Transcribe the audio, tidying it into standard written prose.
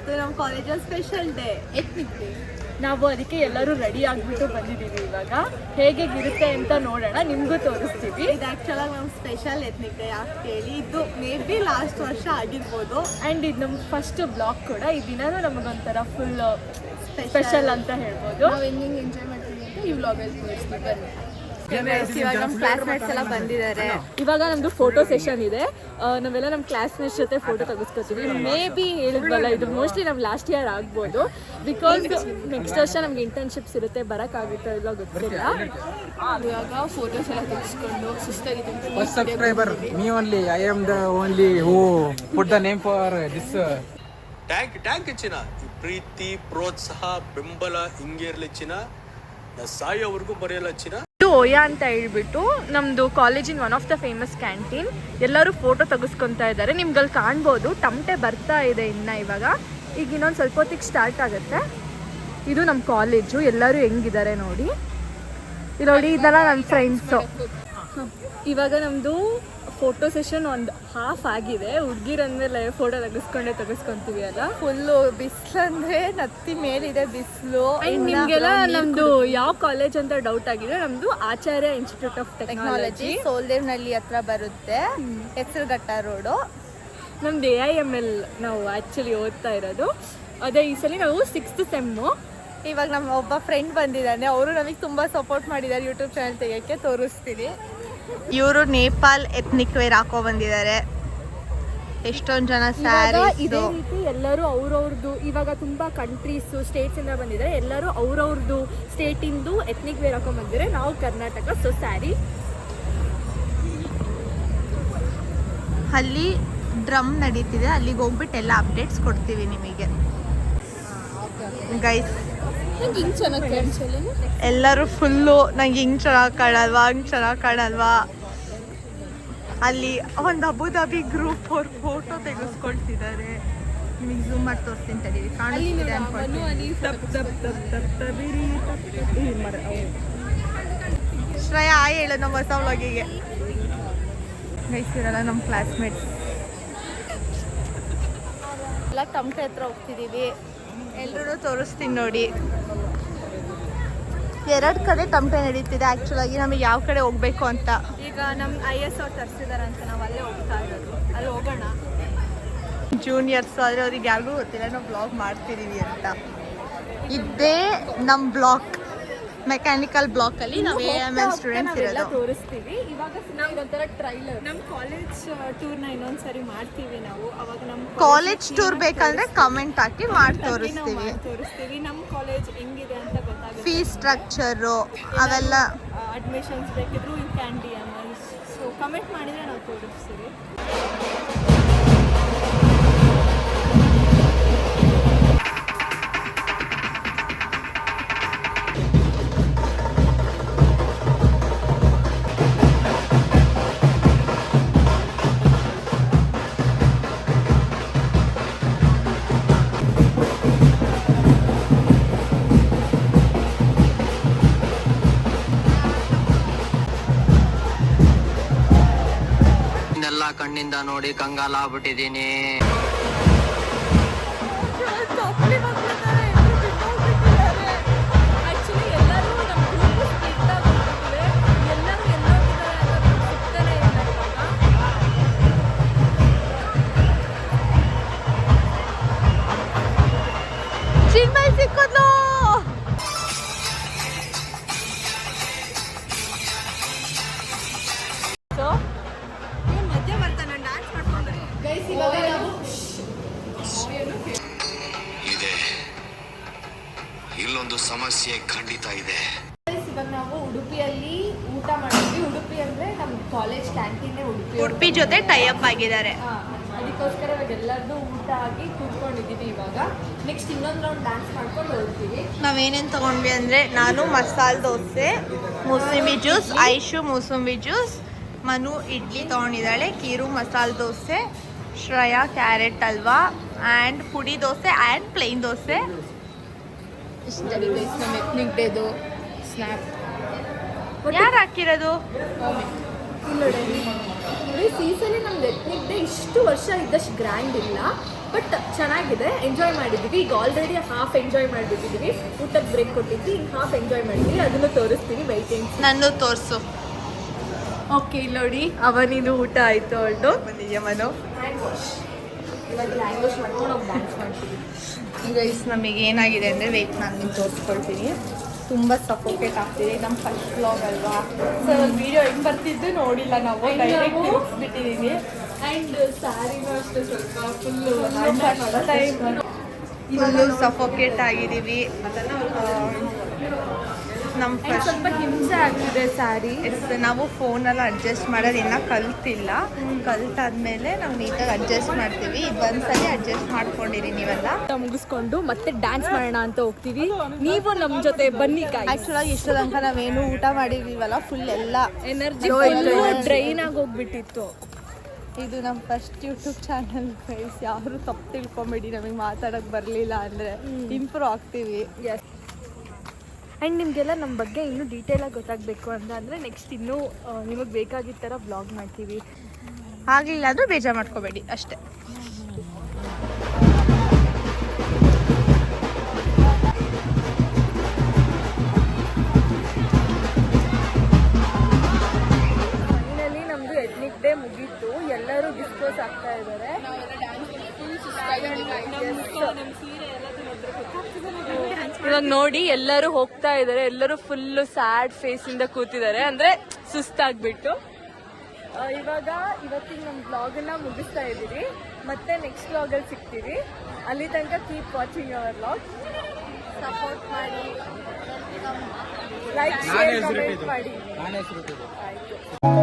ಇವತ್ತು ನಮ್ಮ ಕಾಲೇಜಲ್ಲಿ ಸ್ಪೆಷಲ್ ಡೇ ಎತ್ನಿಕ್ ಡೇ. ನಾವು ಅದಕ್ಕೆ ಎಲ್ಲರೂ ರೆಡಿ ಆಗಿಬಿಟ್ಟು ಬಂದಿದ್ದೀವಿ. ಇವಾಗ ಹೇಗೆ ಇರುತ್ತೆ ಅಂತ ನೋಡೋಣ, ನಿಮಗೂ ತೋರಿಸ್ತೀವಿ. ಇದು ಆ್ಯಕ್ಚುಲಾಗಿ ನಮ್ಮ ಸ್ಪೆಷಲ್ ಎತ್ನಿಕ್ ಡೇ ಯಾಕೆ ಕೇಳಿ, ಇದು ಮೇ ಬಿ ಲಾಸ್ಟ್ ವರ್ಷ ಆಗಿರ್ಬೋದು. ಆ್ಯಂಡ್ ಇದು ನಮ್ಮ ಫಸ್ಟ್ ಬ್ಲಾಗ್ ಕೂಡ. ಈ ದಿನನೂ ನಮಗೊಂಥರ ಫುಲ್ ಸ್ಪೆಷಲ್ ಅಂತ ಹೇಳ್ಬೋದು. ನಾವು ಹೆಂಗೆ ಎಂಜಾಯ್ ಮಾಡ್ತೀವಿ ಅಂತ ಈ ವ್ಲಾಗಲ್ಲಿ ತೋರಿಸ್ತೀವಿ. ಬನ್ನಿ. ಇವಾಗ ನಮ್ಮ ಕ್ಲಾಸ್ಮೇಟ್ಸ್ ಎಲ್ಲ ಬಂದಿದ್ದಾರೆ. ಇವಾಗ ನಮ್ದು ಫೋಟೋ ಸೆಷನ್ ಇದೆ. ನಾವೆಲ್ಲ ನಮ್ಮ ಕ್ಲಾಸ್ಮೇಟ್ಸ್ ಜೊತೆ ಫೋಟೋ ತೆಗೆಸ್ಕೊತೀವಿ. ಮೇ ಬಿ ಹೇಳಿದ್ವಲ್ಲ, ಇದು ಮೋಸ್ಟ್ಲಿ ನಮ್ಮ ಲಾಸ್ಟ್ ಇಯರ್ ಆಗ್ಬೋದು. ಬಿಕಾಸ್ ನೆಕ್ಸ್ಟ್ ವರ್ಷ ನಮ್ಗೆ ಇಂಟರ್ನ್ಶಿಪ್ಸ್ ಇರುತ್ತೆ, ಬರೋಕ್ಕಾಗುತ್ತೋ ಇಲ್ಲ ಗೊತ್ತಿಲ್ಲ. ಇವಾಗ ಫೋಟೋಸ್ ಎಲ್ಲ ತೆಗೆಸ್ಕೊಂಡು ಸುಸ್ತಾಗಿದ್ದೀವಿ. First subscriber, me only. I am the only who put the name for this. Tank ಹೆಚ್ಚಿನ ಪ್ರೀತಿ ಪ್ರೋತ್ಸಾಹ ಬೆಂಬಲ ಹಿಂಗೆ ಇರಲಿ ಚಿನ್ನ, ಸಾಯೋವರೆಗೂ ಬರೆಯಲ್ಲ ಚಿನ್ನ. ಇದು ಓಯಾ ಅಂತ ಹೇಳ್ಬಿಟ್ಟು ನಮ್ಮದು ಕಾಲೇಜಿನ one of the famous canteen. ಎಲ್ಲರೂ ಫೋಟೋ ತೆಗೆಸ್ಕೊತಾ ಇದ್ದಾರೆ. ನಿಮ್ಗಲ್ಲಿ ಕಾಣ್ಬೋದು ಟಮಟೆ ಬರ್ತಾ ಇದೆ ಇನ್ನು. ಇವಾಗ ಈಗ ಇನ್ನೊಂದು ಸ್ವಲ್ಪ ಹೊತ್ತಿಗೆ ಸ್ಟಾರ್ಟ್ ಆಗುತ್ತೆ. ಇದು ನಮ್ಮ ಕಾಲೇಜು. ಎಲ್ಲರೂ ಹೆಂಗಿದ್ದಾರೆ ನೋಡಿ. ಇಲ್ಲಿ ನೋಡಿ, ಇದೆಲ್ಲ ನನ್ನ ಫ್ರೆಂಡ್ಸು. ಇವಾಗ ನಮ್ಮದು ಫೋಟೋ ಸೆಷನ್ ಒಂದು ಹಾಫ್ ಆಗಿದೆ. ಹುಡುಗಿರಂದ್ಮೇಲೆ ಫೋಟೋ ತೆಗೆಸ್ಕೊಂತೀವಿ ಅಲ್ಲ. ಫುಲ್ಲು ಬಿಸಿಲು ಅಂದರೆ ನತ್ತಿ ಮೇಲಿದೆ ಬಿಸಿಲು. ನಿಮಗೆಲ್ಲ ನಮ್ಮದು ಯಾವ ಕಾಲೇಜ್ ಅಂತ ಡೌಟ್ ಆಗಿದೆ. ನಮ್ಮದು ಆಚಾರ್ಯ ಇನ್ಸ್ಟಿಟ್ಯೂಟ್ ಆಫ್ ಟೆಕ್ನಾಲಜಿ, ಸೋಲ್ದೇವ್ನಹಳ್ಳಿ ಹತ್ರ ಬರುತ್ತೆ, ಹೆಸರುಘಟ್ಟ ರೋಡು. ನಮ್ದು AIML ನಾವು ಆ್ಯಕ್ಚುಲಿ ಓದ್ತಾ ಇರೋದು. ಅದೇ ಈ ಸಲ ನಾವು 6th ಸೆಮ್ಮು. ಇವಾಗ ನಮ್ಮ ಒಬ್ಬ ಫ್ರೆಂಡ್ ಬಂದಿದ್ದಾನೆ. ಅವರು ನಮಗೆ ತುಂಬ ಸಪೋರ್ಟ್ ಮಾಡಿದ್ದಾರೆ ಯೂಟ್ಯೂಬ್ ಚಾನಲ್ ತೆಗಿಯೋಕ್ಕೆ. ತೋರಿಸ್ತೀನಿ. ಇವರು ನೇಪಾಲ್ ಎತ್ನಿಕ್ ವೇರ್ ಹಾಕೋ ಬಂದಿದ್ದಾರೆ. ಎಷ್ಟೊಂದು ಜನ ಸ್ಯಾರಿ. ಇದೇ ರೀತಿ ಎಲ್ಲರೂ ಅವ್ರವ್ರದ್ದು, ಇವಾಗ ತುಂಬ ಕಂಟ್ರೀಸು ಸ್ಟೇಟ್ಸಿಂದ ಬಂದಿದ್ದಾರೆ. ಎಲ್ಲರೂ ಅವ್ರವ್ರದ್ದು ಸ್ಟೇಟಿಂದು ಎತ್ನಿಕ್ ವೇರ್ ಹಾಕೊಂಡ್ ಬಂದಿದ್ದಾರೆ. ನಾವು ಕರ್ನಾಟಕ, ಸೊ ಸ್ಯಾರಿ. ಅಲ್ಲಿ ಡ್ರಮ್ ನಡೀತಿದೆ, ಅಲ್ಲಿಗೆ ಹೋಗ್ಬಿಟ್ಟು ಎಲ್ಲ ಅಪ್ಡೇಟ್ಸ್ ಕೊಡ್ತೀವಿ ನಿಮಗೆ ಗೈಸ್. ಎಲ್ಲರೂ ಫುಲ್ಲು ನಂಗೆ ಹಿಂಗೆ ಚೆನ್ನಾಗಿ ಕಾಣಲ್ವಾ, ಹಂಗೆ ಚೆನ್ನಾಗಿ ಕಾಣಲ್ವಾ. ಅಲ್ಲಿ ಒಂದು ಅಬುದಾಬಿ ಗ್ರೂಪ್ ಅವ್ರು ಫೋಟೋ ತೆಗೆಸ್ಕೊಳ್ತಿದ್ದಾರೆ. ನಿಮಗೆ ಝೂಮ್ ಮಾಡಿ ತೋರಿಸ್ತೀನಿ ತಡೀರಿ. ಕಾಣಿಸ್ತಿದೆ ಅನ್ಕೊಳ್ತೀನಿ. ಶ್ರೇಯಾ ಆಯ್ ಹೇಳು ನಮ್ಮ ಹೊಸ ವ್ಲಾಗಿಗೆ. ಗೈಸ್ ಇರಲ್ಲ ನಮ್ಮ ಕ್ಲಾಸ್ಮೇಟ್ಸ್ ಎಲ್ಲ. ಟಮಟೆ ಹತ್ರ ಹೋಗ್ತಿದ್ದೀವಿ. ಎಲ್ಲರೂ ತೋರಿಸ್ತೀನಿ ನೋಡಿ. 2 ಕಡೆ ಟಮಟೆ ನಡೀತಿದೆ. ಆ್ಯಕ್ಚುಲಾಗಿ ನಮಗೆ ಯಾವ ಕಡೆ ಹೋಗ್ಬೇಕು ಅಂತ. ಈಗ ನಮ್ಮ IS ಅವ್ರು ತರಿಸಿದ್ದಾರೆ ಅಂತ ನಾವು ಅಲ್ಲೇ ಹೋಗ್ತಾ ಇರೋದು. ಅಲ್ಲಿ ಹೋಗೋಣ. ಜೂನಿಯರ್ಸ್ ಆದರೆ ಅವ್ರಿಗೆ ಯಾರಿಗೂ ಗೊತ್ತಿಲ್ಲ ನಾವು ಬ್ಲಾಗ್ ಮಾಡ್ತಿದ್ದೀವಿ ಅಂತ. ಇದೇ ನಮ್ಮ ಬ್ಲಾಕ್, ಮೆಕ್ಯಾನಿಕಲ್ ಬ್ಲಾಕಲ್ಲಿ ನಾವು AML ಸ್ಟೂಡೆಂಟ್ಸ್ ಇರೋದು. ತೋರಿಸ್ತೀವಿ. ಇವಾಗ ಒಂಥರ ಟ್ರೈಲರ್. ನಮ್ಮ ಕಾಲೇಜ್ ಟೂರ್ನ ಇನ್ನೊಂದು ಸರಿ ಮಾಡ್ತೀವಿ ನಾವು. ಅವಾಗ ನಮ್ಮ ಕಾಲೇಜ್ ಟೂರ್ ಬೇಕಂದ್ರೆ ಕಮೆಂಟ್ ಹಾಕಿ ಮಾಡಿ ತೋರಿಸ್ತೀವಿ. ನಮ್ಮ ಕಾಲೇಜ್ ಹೆಂಗಿದೆ ಅಂತ ಗೊತ್ತಾಗುತ್ತೆ. ಫೀಸ್ ಸ್ಟ್ರಕ್ಚರು ಅವೆಲ್ಲ, ಅಡ್ಮಿಷನ್ಸ್ ಬೇಕಿದ್ರು you can DM us. So comment ಮಾಡಿದರೆ ನಾವು ತೋರಿಸ್ತೀವಿ. ಕಣ್ಣಿಂದ ನೋಡಿ ಕಂಗಾಲ ಆಗ್ಬಿಟ್ಟಿದ್ದೀನಿ. ಚಿನ್ಮಯ್ ಸಿಕ್ಕೋದು. ಇದೆ ಇಲ್ಲೊಂದು ಸಮಸ್ಯೆ ಖಂಡಿತ ಇದೆ. ಇವಾಗ ನಾವು ಉಡುಪಿಯಲ್ಲಿ ಊಟ ಮಾಡಿದ್ವಿ. ಉಡುಪಿ ಅಂದರೆ ನಮ್ಮ ಕಾಲೇಜ್ ಕ್ಯಾಂಟೀನೇ ಉಡುಪಿ ಜೊತೆ ಟೈ ಅಪ್ ಆಗಿದ್ದಾರೆ. ಅದಕ್ಕೋಸ್ಕರ ಇವಾಗ ಎಲ್ಲರದ್ದು ಊಟ ಆಗಿ ಕೂತ್ಕೊಂಡಿದ್ದೀವಿ. ಇವಾಗ ನೆಕ್ಸ್ಟ್ ಇನ್ನೊಂದು ರೌಂಡ್ ಡ್ಯಾನ್ಸ್ ಮಾಡ್ಕೊಂಡು ಹೋಗ್ತೀವಿ. ನಾವೇನೇನು ತೊಗೊಂಡ್ವಿ ಅಂದರೆ, ನಾನು ಮಸಾಲೆ ದೋಸೆ, ಮೂಸಂಬಿ ಜ್ಯೂಸ್, ಐಶು ಮೂಸಂಬಿ ಜ್ಯೂಸ್, ಮನು ಇಡ್ಲಿ ತೊಗೊಂಡಿದ್ದಾಳೆ, Keeru masala dosa, Shreya carrot halwa and podi dosa and plain dosa. ಇಷ್ಟರಿ ಗೈಸ್ ನಮ್ಮ ಎತ್ನಿಕ್ ಡೇದು ಸ್ನ್ಯಾಪ್. ಯಾರು ಹಾಕಿರೋದು? ನೋಡಿ ಸೀಸಲ್ಲಿ ನಮ್ದು ಎತ್ನಿಕ್ ಡೇ ಇಷ್ಟು ವರ್ಷ ಇದ್ದಷ್ಟು ಗ್ರ್ಯಾಂಡ್ ಇಲ್ಲ. ಬಟ್ ಚೆನ್ನಾಗಿದೆ, ಎಂಜಾಯ್ ಮಾಡಿದ್ದೀವಿ. ಈಗ ಆಲ್ರೆಡಿ ಹಾಫ್ ಎಂಜಾಯ್ ಮಾಡಿಬಿಟ್ಟಿದ್ದೀವಿ. ಊಟಕ್ಕೆ ಬ್ರೇಕ್ ಕೊಟ್ಟಿದ್ವಿ, ಈಗ ಹಾಫ್ ಎಂಜಾಯ್ ಮಾಡಿದ್ವಿ. ಅದನ್ನು ತೋರಿಸ್ತೀವಿ, ವೈಟಿಂಗ್. ನನ್ನ ತೋರಿಸು. ಓಕೆ, ಇಲ್ಲಿ ನೋಡಿ, ಅವನಿದು ಊಟ ಆಯಿತು. ಅವಳು ಬಂದಿದ್ಯಾ ಮನು? ಇವಾಗ ಲ್ಯಾಂಗ್ವೇಜ್ ಮಾಡ್ಕೊಂಡು ನಾವು ಡ್ಯಾನ್ಸ್ ಮಾಡ್ತೀವಿ. ಗೈಸ್ ನಮಗೆ ಏನಾಗಿದೆ ಅಂದರೆ ವೆಯ್ಟ್ ನಾನು ನಿಮ್ಗೆ ತೋರಿಸ್ಕೊಳ್ತೀನಿ. ತುಂಬ ಸಫೋಕೇಟ್ ಆಗ್ತಿದೆ. ನಮ್ಮ ಫಸ್ಟ್ ವ್ಲಾಗ್ ಅಲ್ವಾ, ಸೊ ವಿಡಿಯೋ ಹೆಂಗೆ ಬರ್ತಿದ್ದು ನೋಡಿಲ್ಲ ನಾವು, ಡೈರೆಕ್ಟ್ ಬಿಟ್ಟಿದ್ದೀವಿ. ಆ್ಯಂಡ್ ಸ್ಯಾರಿನೂ ಅಷ್ಟೇ ಸ್ವಲ್ಪ ಫುಲ್ಲು ಸಫೋಕೇಟ್ ಆಗಿದ್ದೀವಿ. ನಮ್ಮ ಫಸ್ಟ್ ಸ್ವಲ್ಪ ಹಿಂಸೆ ಆಗ್ತಿದೆ ಸ್ಯಾರಿ. ನಾವು ಫೋನಲ್ಲಿ ಅಡ್ಜಸ್ಟ್ ಮಾಡೋದು ಇನ್ನೂ ಕಲ್ತಿಲ್ಲ. ಕಲ್ತಾದ್ಮೇಲೆ ನಾವು ನೀಟಾಗಿ ಅಡ್ಜಸ್ಟ್ ಮಾಡ್ತೀವಿ. ಇದು ಒಂದ್ಸಲಿ ಅಡ್ಜಸ್ಟ್ ಮಾಡ್ಕೊಂಡಿರಿ ನೀವೆಲ್ಲ. ಮುಗಿಸ್ಕೊಂಡು ಮತ್ತೆ ಡ್ಯಾನ್ಸ್ ಮಾಡೋಣ ಅಂತ ಹೋಗ್ತೀವಿ. ನೀವು ನಮ್ಮ ಜೊತೆ ಬನ್ನಿ. ಆ್ಯಕ್ಚುಲಾಗಿ ಇಷ್ಟು ತನಕ ನಾವೇನು ಊಟ ಮಾಡಿದ್ದೀವಲ್ಲ, ಫುಲ್ ಎಲ್ಲ ಎನರ್ಜಿ ಡ್ರೈನ್ ಆಗಿ ಹೋಗ್ಬಿಟ್ಟಿತ್ತು. ಇದು ನಮ್ಮ ಫಸ್ಟ್ ಯೂಟ್ಯೂಬ್ ಚಾನಲ್ ಗೈಸ್. ಯಾರು ತಪ್ಪು ತಿಳ್ಕೊಂಬೇಡಿ, ನಮಗೆ ಮಾತಾಡೋಕ್ಕೆ ಬರಲಿಲ್ಲ ಅಂದರೆ ಇಂಪ್ರೂವ್ ಆಗ್ತೀವಿ. ಎಸ್. ಆ್ಯಂಡ್ ನಿಮಗೆಲ್ಲ ನಮ್ಮ ಬಗ್ಗೆ ಇನ್ನೂ ಡೀಟೇಲಾಗಿ ಗೊತ್ತಾಗಬೇಕು ಅಂದರೆ ನೆಕ್ಸ್ಟ್ ಇನ್ನೂ ನಿಮಗೆ ಬೇಕಾಗಿದ್ದ ಥರ ವ್ಲಾಗ್ ಮಾಡ್ತೀವಿ. ಆಗಲಿಲ್ಲ ಅಂದರೆ ಬೇಜಾರು ಮಾಡ್ಕೋಬೇಡಿ ಅಷ್ಟೇ. ಫೈನಲಿ ನಮ್ಮದು ಎತ್ನಿಕ್ ಡೇ ಮುಗೀತು. ಎಲ್ಲರೂ ಡಿಸ್ಕೋಸ್ ಆಗ್ತಾ ಇದ್ದಾರೆ. ಇವಾಗ ನೋಡಿ, ಎಲ್ಲರೂ ಹೋಗ್ತಾ ಇದ್ದಾರೆ. ಎಲ್ಲರೂ ಫುಲ್ಲು ಸ್ಯಾಡ್ ಫೇಸಿಂದ ಕೂತಿದ್ದಾರೆ, ಅಂದರೆ ಸುಸ್ತಾಗ್ಬಿಟ್ಟು. ಇವಾಗ ಇವತ್ತಿನ ನಮ್ಮ ವ್ಲಾಗನ್ನು ಮುಗಿಸ್ತಾ ಇದ್ದೀವಿ. ಮತ್ತೆ ನೆಕ್ಸ್ಟ್ ವ್ಲಾಗಲ್ಲಿ ಸಿಗ್ತೀವಿ. ಅಲ್ಲಿ ತನಕ keep watching our vlog. Support ಮಾಡಿ, ಲೈಕ್, ಶೇರ್, ಕಮೆಂಟ್ ಮಾಡಿ. ನಾನೇ ಹೆಸರು ಆಯಿತು.